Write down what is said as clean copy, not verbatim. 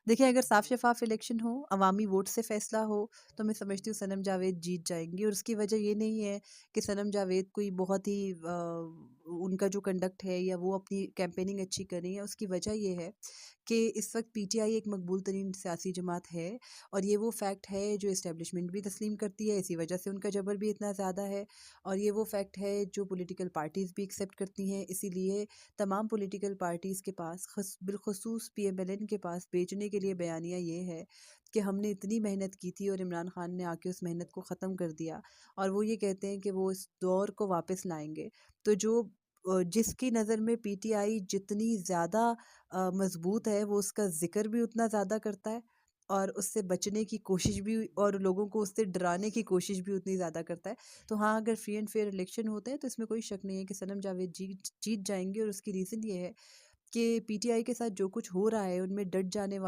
देखिए, अगर साफ-शफ़ाफ़ इलेक्शन हो, अवामी वोट से फ़ैसला हो, तो मैं समझती हूँ सनम जावेद जीत जाएँगी और उसकी वजह ये नहीं है कि सनम जावेद कोई बहुत ही उनका जो कंडक्ट है या वो अपनी कैंपेनिंग अच्छी कर रही हैं, उसकी वजह ये है कि इस वक़्त पीटीआई एक मकबूल तरीन सियासी जमात है और ये वो फैक्ट है जो एस्टेब्लिशमेंट भी तस्लीम करती है, इसी वजह से उनका जबर भी इतना ज़्यादा है और ये वो फैक्ट है जो पॉलिटिकल पार्टीज़ भी एक्सेप्ट करती हैं। इसीलिए तमाम पॉलिटिकल पार्टीज़ के पास बिलखुसूस पीएमएलएन के पास बेचने के लिए बयानिया ये है कि हमने इतनी मेहनत की थी और इमरान खान ने आके उस मेहनत को ख़त्म कर दिया और वो ये कहते हैं कि वो इस दौर को वापस लाएंगे। तो जो जिसकी नज़र में पीटीआई जितनी ज़्यादा मजबूत है वो उसका जिक्र भी उतना ज़्यादा करता है और उससे बचने की कोशिश भी और लोगों को उससे डराने की कोशिश भी उतनी ज़्यादा करता है। तो हाँ, अगर फ्री एंड फेयर इलेक्शन होते हैं तो इसमें कोई शक नहीं है कि सनम जावेद जीत जीत जाएंगे और उसकी रीज़न ये है कि पीटीआई के साथ जो कुछ हो रहा है उनमें डट जाने